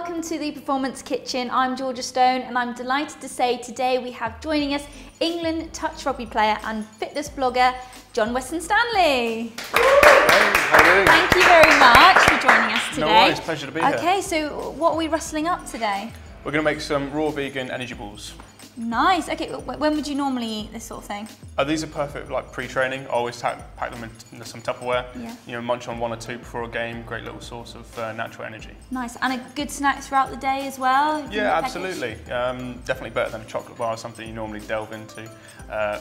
welcome to the Performance Kitchen. I'm Georgia Stone and I'm delighted to say today we have joining us England Touch Rugby player and fitness blogger John Weston-Stanley. Hey, how are you doing? Thank you very much for joining us today. No worries, pleasure to be here. Okay, so what are we wrestling up today? We're going to make some raw vegan energy balls. Nice. Okay, when would you normally eat this sort of thing? These are perfect, like pre-training. I always pack them into some Tupperware. Yeah. You know, munch on one or two before a game. Great little source of natural energy. Nice, and a good snack throughout the day as well. Yeah, absolutely. Definitely better than a chocolate bar, something you normally delve into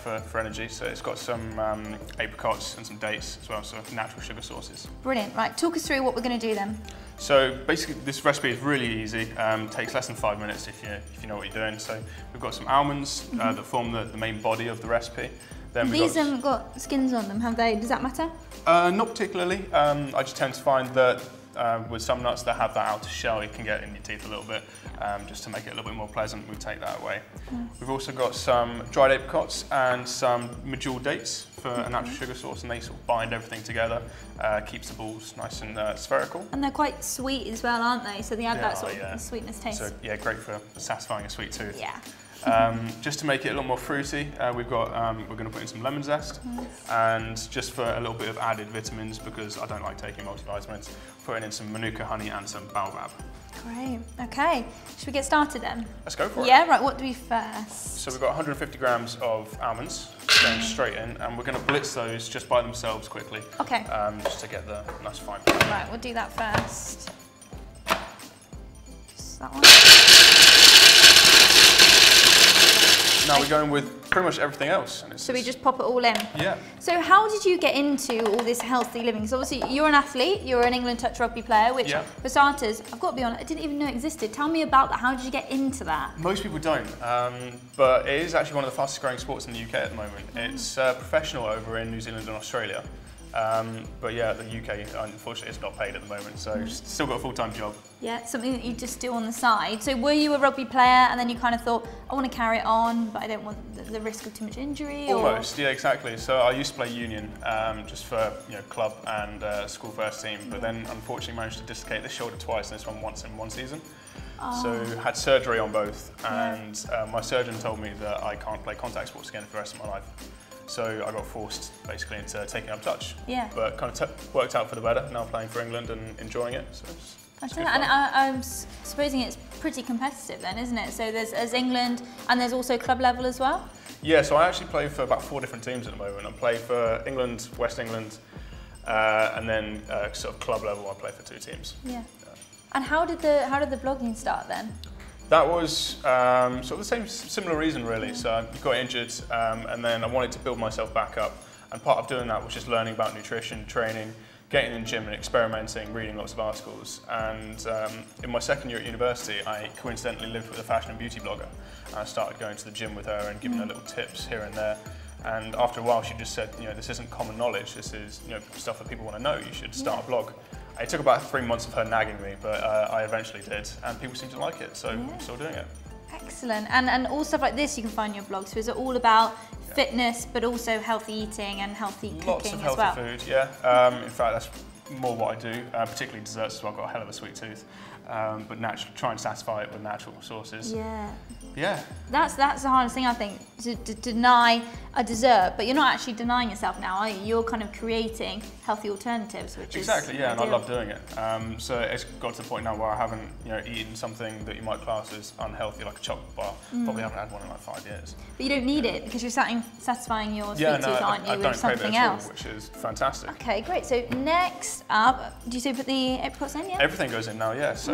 for energy. So it's got some apricots and some dates as well, so natural sugar sources. Brilliant. Right, talk us through what we're going to do then. So basically, this recipe is really easy. Takes less than 5 minutes if you know what you're doing. So we've got some almonds that form the main body of the recipe. Then These haven't got skins on them, have they? Does that matter? Not particularly. I just tend to find that with some nuts that have that outer shell, you can get it in your teeth a little bit. Just to make it a little bit more pleasant, we take that away. We've also got some dried apricots and some medjool dates for a natural sugar sauce, and they sort of bind everything together, keeps the balls nice and spherical. And they're quite sweet as well, aren't they? So they have that sort of sweetness taste. So yeah, great for satisfying a sweet tooth. Yeah. Just to make it a little more fruity, we're going to put in some lemon zest, and just for a little bit of added vitamins, because I don't like taking multivitamins, putting in some manuka honey and some baobab. Great. Okay. Should we get started then? Let's go for it. Yeah. Right. What do we first? So we've got 150 grams of almonds going straight in, and we're going to blitz those just by themselves quickly. Okay. Just to get the nice fine. Right. We'll do that first. Just that one. Now we're going with pretty much everything else. And So we just pop it all in? Yeah. So how did you get into all this healthy living? Because obviously you're an athlete, you're an England Touch Rugby player, which for starters, I've got to be honest, I didn't even know existed. Tell me about that. How did you get into that? Most people don't, but it is actually one of the fastest growing sports in the UK at the moment. It's professional over in New Zealand and Australia. But yeah, the UK, unfortunately, it's not paid at the moment, so still got a full-time job. Yeah, something that you just do on the side. So were you a rugby player and then you kind of thought, I want to carry it on, but I don't want the risk of too much injury? Almost, yeah, exactly. So I used to play union just for club and school first team, but then unfortunately managed to dislocate the shoulder twice, and this one once in one season. So had surgery on both, and my surgeon told me that I can't play contact sports again for the rest of my life. So I got forced basically into taking up touch. Yeah. But kind of worked out for the better. Now I'm playing for England and enjoying it. So it's good fun. And I'm supposing it's pretty competitive then, isn't it? So there's England and there's also club level as well? Yeah, so I actually play for about 4 different teams at the moment. I play for England, West England, and then sort of club level I play for 2 teams. Yeah. And how did the blogging start then? That was sort of the similar reason really. So I got injured and then I wanted to build myself back up. And part of doing that was just learning about nutrition, training, getting in the gym and experimenting, reading lots of articles. And in my second year at university, I coincidentally lived with a fashion and beauty blogger. And I started going to the gym with her and giving her little tips here and there. And after a while, she just said, this isn't common knowledge. This is stuff that people want to know. You should start a blog. It took about 3 months of her nagging me, but I eventually did, and people seem to like it, so I'm still doing it. Excellent. And all stuff like this you can find in your blog. So is it all about fitness, but also healthy eating and healthy cooking as well? Lots of healthy food, yeah. In fact, that's more what I do, particularly desserts as well. I've got a hell of a sweet tooth, but try and satisfy it with natural sources. Yeah. Yeah. That's the hardest thing, I think, to deny a dessert, but you're not actually denying yourself now, are you? You're kind of creating healthy alternatives, which exactly, yeah, ideal. And I love doing it. So it's got to the point now where I haven't, eaten something that you might class as unhealthy, like a chocolate bar. Probably haven't had one in like 5 years. But you don't need it because you're satisfying your sweet tooth, aren't you, with something else? Which is fantastic. Okay, great. So next up, do you say put the apricots in? Yeah. Everything goes in now, yeah. So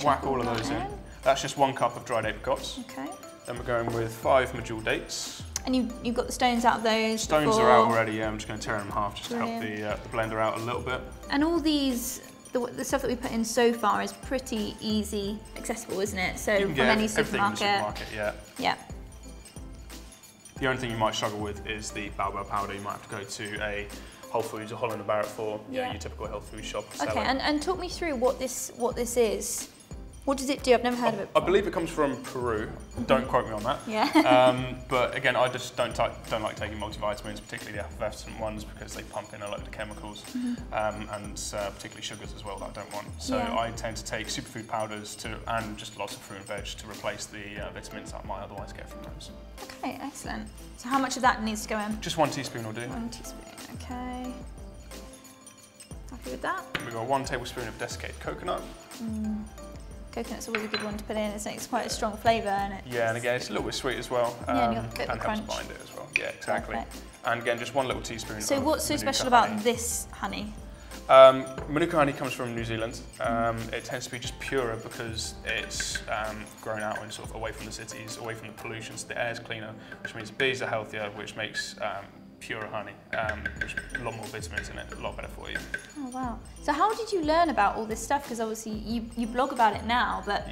whack all of those in. That's just 1 cup of dried apricots. Okay. Then we're going with 5 medjool dates. And you've got the stones out of those? Stones are out already, yeah. I'm just going to tear them in half just to help the blender out a little bit. And all these, the stuff that we put in so far is pretty easy accessible, isn't it? So from any supermarket. Everything in the supermarket, yeah. Yeah. The only thing you might struggle with is the baobab powder. You might have to go to a Whole Foods or Holland & Barrett for your typical health food shop. Okay, and talk me through what this is. What does it do? I've never heard of it before. I believe it comes from Peru. Don't quote me on that. Yeah. But again, I just don't like taking multivitamins, particularly the effervescent ones, because they pump in a lot of chemicals and particularly sugars as well that I don't want. So I tend to take superfood powders and just lots of fruit and veg to replace the vitamins that I might otherwise get from those. Okay, excellent. So how much of that needs to go in? Just 1 teaspoon will do. 1 teaspoon, okay. Happy with that? We've got 1 tablespoon of desiccated coconut. Coconut's always a good one to put in, isn't it? It's quite a strong flavour. And again, it's a little bit sweet as well. And you've got a bit of and crunch. helps bind it as well. Yeah, exactly. Perfect. And again, just 1 little teaspoon. So what's so special about this honey? Manuka honey comes from New Zealand. It tends to be just purer because it's grown out and sort of away from the cities, away from the pollution, so the air's cleaner, which means bees are healthier, which makes purer honey, which a lot more vitamins in it, a lot better for you. Oh wow! So how did you learn about all this stuff? Because obviously you blog about it now, but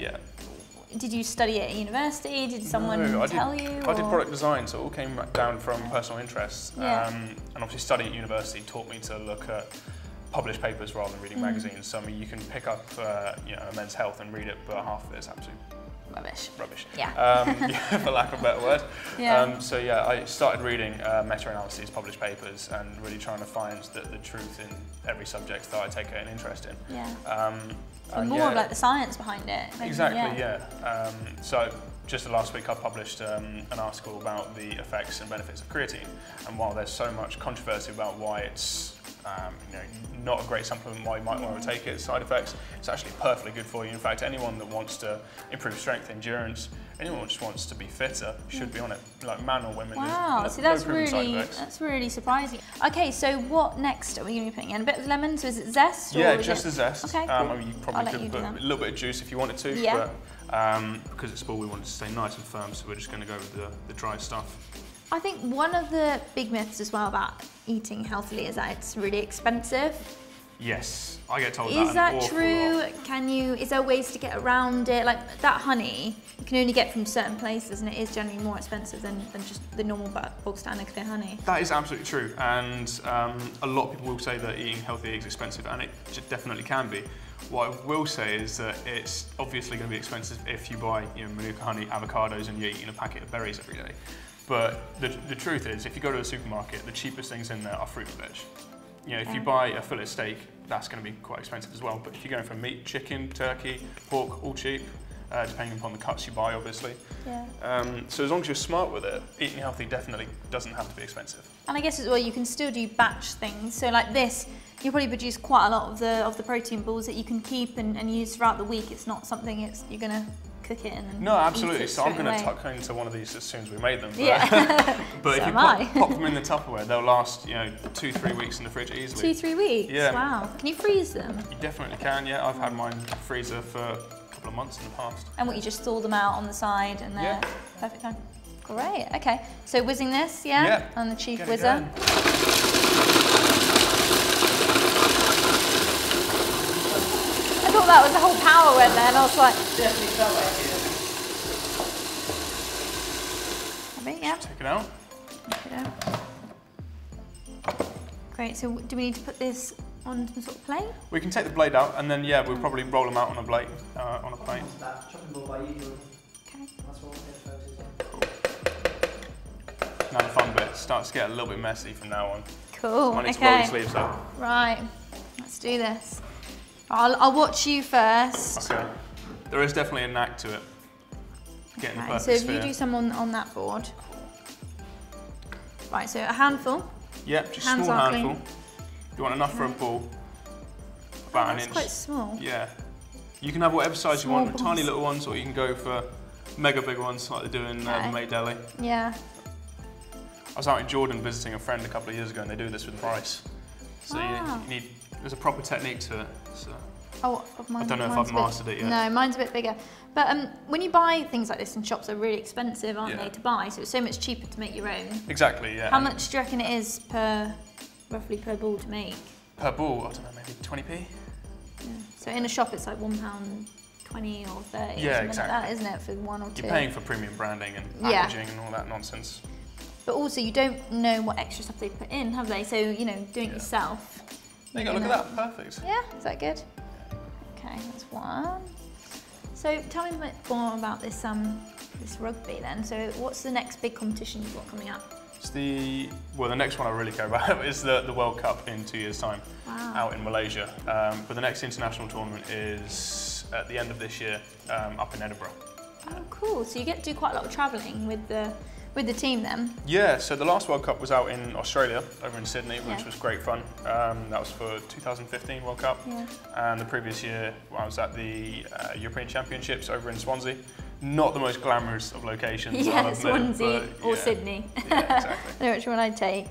did you study it at university? Did someone tell you? I did product design, so it all came down from personal interests. And obviously studying at university taught me to look at published papers rather than reading magazines. So I mean, you can pick up you know, Men's Health and read it, but half of it is absolute rubbish. Yeah. For lack of a better word. So yeah, I started reading meta-analyses, published papers, and really trying to find the truth in every subject that I take an interest in. And more of like the science behind it. Exactly. So just last week I published an article about the effects and benefits of creatine, and while there's so much controversy about why it's you know, not a great supplement, why you might want to take it, side effects, it's actually perfectly good for you. In fact, anyone that wants to improve strength, endurance, anyone who just wants to be fitter should be on it, like man or women. Wow, so that's really surprising. Okay, so what next are we going to be putting in? A bit of lemon, so is it zest? Yeah, just the zest. Okay, cool. I mean, you probably could put a little bit of juice if you wanted to, but because it's full, we want it to stay nice and firm, so we're just going to go with the dry stuff. I think one of the big myths as well about eating healthily is that it's really expensive. Yes, I get told that. Is that true? Lot. Is there ways to get around it? Like that honey, you can only get from certain places, and it is generally more expensive than just the normal bog standard clear honey. That is absolutely true, and a lot of people will say that eating healthy is expensive, and it definitely can be. What I will say is that it's obviously going to be expensive if you buy, you know, manuka honey, avocados, and you're eating a packet of berries every day. But the truth is, if you go to a supermarket, the cheapest things in there are fruit and veg. You know, if you buy a fillet steak, that's going to be quite expensive as well. But if you're going for meat, chicken, turkey, pork, all cheap, depending upon the cuts you buy, obviously. So as long as you're smart with it, eating healthy definitely doesn't have to be expensive. And I guess as well, you can still do batch things. So like this, you probably produce quite a lot of the protein balls that you can keep and use throughout the week. It's not something you're going to cook it in and no, absolutely. So I'm going to tuck into one of these as soon as we made them. But, but if you pop them in the Tupperware, they'll last, you know, 2-3 weeks in the fridge easily. 2-3 weeks? Yeah. Wow. Can you freeze them? You definitely can, yeah. I've had mine in the freezer for a couple of months in the past. And what, you just thaw them out on the side and they're perfect time? Great, okay. So whizzing this, on the chief whizzer. I thought that was the whole power went there, and I was like... Definitely felt like it. Take it out. Take it out. Great, so do we need to put this on some sort of plate? We can take the blade out, and then, we'll probably roll them out on a plate. On a plate. That chopping board by you, Jordan. Okay. That's what Cool. Now the fun bit starts to get a little bit messy from now on. Cool, I need to roll your sleeves up. Right, let's do this. I'll watch you first. Okay. There is definitely a knack to it. Getting the perfect so if sphere. you do some on that board. Right, so a handful. Yeah, just a small handful. You want enough for a ball. About an inch. That's quite small. Yeah. You can have whatever size you want, tiny little ones, or you can go for mega big ones like they do in May Deli. Yeah. I was out in Jordan visiting a friend a couple of years ago, and they do this with rice. So you need, there's a proper technique to it. So. Oh, I don't know if I've mastered it yet. No, mine's a bit bigger. But when you buy things like this in shops, they're really expensive, aren't they, to buy? So it's so much cheaper to make your own. Exactly, yeah. How much do you reckon it is roughly per ball to make? Per ball, I don't know, maybe 20p? Yeah. So in a shop, it's like £1.20 or 30. Yeah, exactly. Like that, isn't it, for one or two? You're paying for premium branding and packaging and all that nonsense. But also, you don't know what extra stuff they put in, have they? So, you know, doing it yourself. There you go, look at that, perfect. Yeah, is that good? Okay, that's one. So tell me a bit more about this this rugby then. So what's the next big competition you've got coming up? It's the next one I really care about is the World Cup in 2 years' time, out in Malaysia. But the next international tournament is at the end of this year, up in Edinburgh. Oh, cool! So you get to do quite a lot of travelling with the team then. Yeah. So the last World Cup was out in Australia, over in Sydney, which was great fun. That was for 2015 World Cup. Yeah. And the previous year, I was at the European Championships over in Swansea. Not the most glamorous of locations. Yeah, Swansea or Sydney. Yeah, exactly. I know which one I'd take.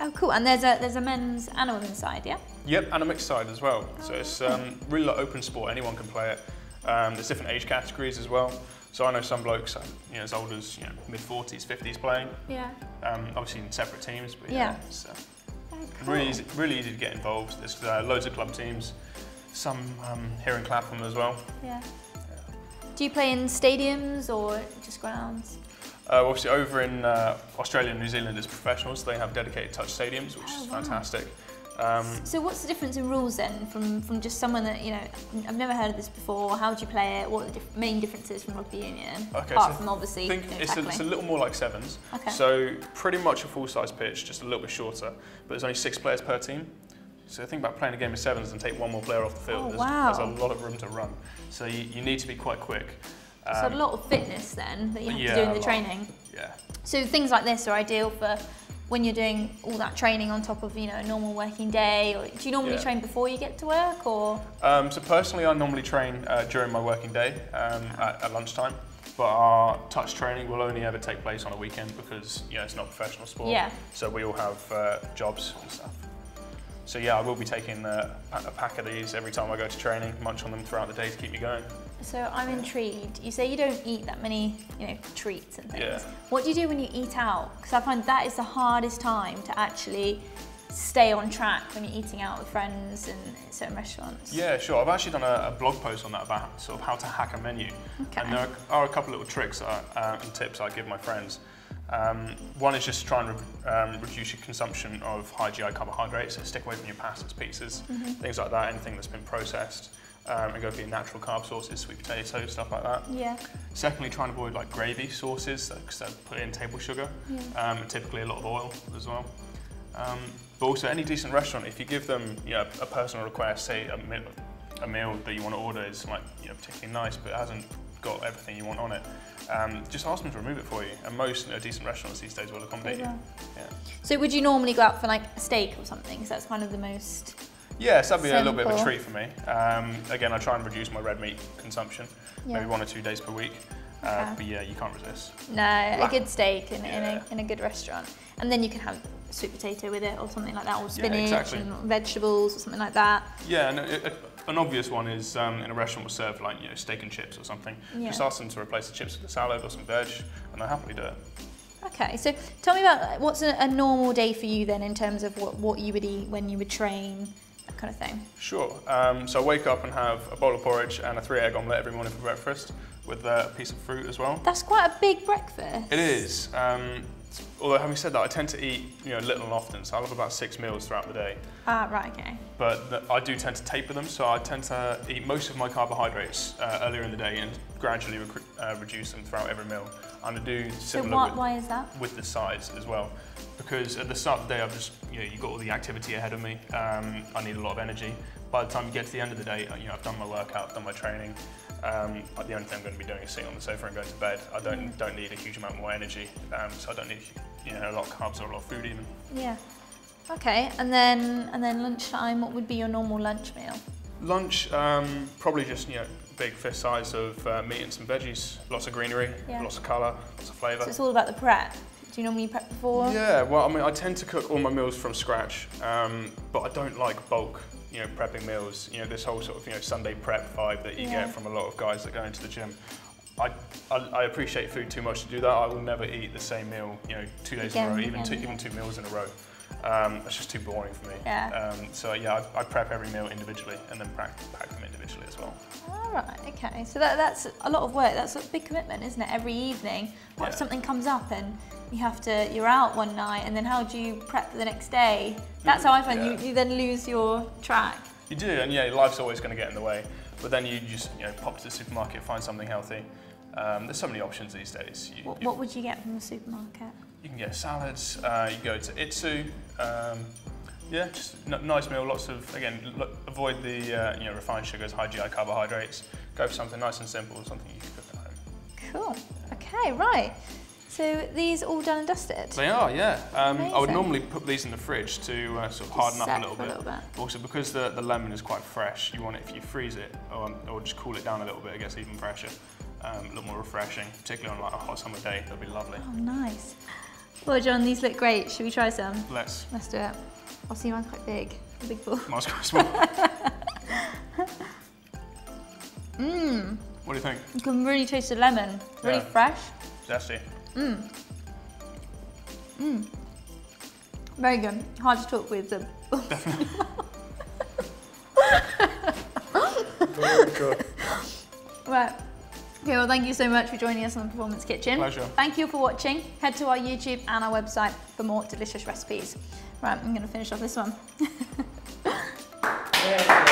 Oh, cool. And there's a men's and a women's side, yeah? Yep, and a mixed side as well. So it's really like open sport. Anyone can play it. There's different age categories as well. So I know some blokes, as old as mid-40s, 50s playing. Yeah. Obviously in separate teams, but it's cool. really easy to get involved. There's loads of club teams. Some here in Clapham as well. Yeah. Do you play in stadiums or just grounds? Obviously over in Australia and New Zealand it's professionals. They have dedicated touch stadiums, which is fantastic. So what's the difference in rules then from just someone that, I've never heard of this before, how do you play it, what are the main differences from rugby union, apart from obviously I think it's a little more like sevens. Okay. So pretty much a full-size pitch, just a little bit shorter, but there's only 6 players per team. So think about playing a game of sevens and take one more player off the field. There's a lot of room to run. So you need to be quite quick. So a lot of fitness then that you have to do in the training. Yeah. So things like this are ideal for when you're doing all that training on top of a normal working day. Or do you normally train before you get to work, or? So personally, I normally train during my working day at lunchtime. But our touch training will only ever take place on a weekend because it's not professional sport. Yeah. So we all have jobs and stuff. So yeah, I will be taking a pack of these every time I go to training, munch on them throughout the day to keep me going. So I'm intrigued. You say you don't eat that many, treats and things. Yeah. What do you do when you eat out? Because I find that is the hardest time to actually stay on track when you're eating out with friends and certain restaurants. Yeah, sure. I've actually done a blog post on that about sort of how to hack a menu. Okay. And there are a couple of little tricks and tips I give my friends. One is just try and reduce your consumption of high GI carbohydrates, so stick away from your pastas, pizzas, things like that, anything that's been processed, and go for your natural carb sources, sweet potato, stuff like that. Yeah. Secondly, try and avoid like gravy sauces, because they put in table sugar, and typically a lot of oil as well. But also any decent restaurant, if you give them a personal request, say a meal that you want to order is like particularly nice, but it hasn't got everything you want on it, just ask them to remove it for you. And most decent restaurants these days will accommodate you. Yeah. So would you normally go out for like a steak or something? Because that's kind of the most. Yes, that'd be a little bit of a treat for me. Again, I try and reduce my red meat consumption, maybe 1 or 2 days per week. But yeah, you can't resist. No, a good steak in a good restaurant, and then you can have sweet potato with it or something like that, or spinach and vegetables or something like that. Yeah, and an obvious one is in a restaurant will serve like steak and chips or something. Yeah. Just ask them to replace the chips with a salad or some veg, and they'll happily do it. Okay, so tell me about what's a normal day for you then in terms of what you would eat when you would train, that kind of thing. Sure. So I wake up and have a bowl of porridge and a 3-egg omelette every morning for breakfast, with a piece of fruit as well. That's quite a big breakfast. It is. Although having said that, I tend to eat little and often, so I'll have about 6 meals throughout the day. Right, okay. But I do tend to taper them, so I tend to eat most of my carbohydrates earlier in the day and gradually reduce them throughout every meal. I'm going to do similar. So why is that? With the sides as well, because at the start of the day I've just you've got all the activity ahead of me. I need a lot of energy. By the time you get to the end of the day, I've done my workout, done my training. The only thing I'm going to be doing is sitting on the sofa and going to bed. I don't need a huge amount more energy, so I don't need a lot of carbs or a lot of food even. Yeah. Okay, and then lunchtime. What would be your normal lunch meal? Lunch, probably just big fist size of meat and some veggies. Lots of greenery, lots of colour, lots of flavour. So it's all about the prep. Do you normally prep before? Yeah. Well, I mean, I tend to cook all my meals from scratch, but I don't like bulk. Prepping meals, this whole sort of Sunday prep vibe that you get from a lot of guys that go into the gym. I appreciate food too much to do that. I will never eat the same meal, 2 days in a row, even 2 meals in a row. That's just too boring for me. Yeah. So yeah, I prep every meal individually and then pack them individually as well. All right, okay. So that's a lot of work. That's a big commitment, isn't it? Every evening, what if something comes up and you're out one night, and then how do you prep for the next day? That's how I find you then lose your track. You do, and life's always going to get in the way. but then you just pop to the supermarket, find something healthy. There's so many options these days. What would you get from the supermarket? You can get salads. You go to Itsu. Yeah, just nice meal. Lots of avoid the refined sugars, high GI carbohydrates. Go for something nice and simple, something you can cook at home. Cool. Okay, right. So these all done and dusted? They are, yeah. I would normally put these in the fridge to sort of harden up a little bit. Also, because the lemon is quite fresh, you want it, if you freeze it or just cool it down a little bit, it gets even fresher. A little more refreshing, particularly on like a hot summer day. That'd be lovely. Oh, nice. Well, John, these look great. Should we try some? Let's do it. I'll see mine's quite big. A big ball. Mine's quite small. Mmm. What do you think? You can really taste the lemon. Really fresh. Zesty. Mmm. Mmm. Very good. Hard to talk with the. Definitely. Very good. Right. Okay, well, thank you so much for joining us on the Performance Kitchen. Pleasure. Thank you for watching. Head to our YouTube and our website for more delicious recipes. Right, I'm going to finish off this one. Yeah.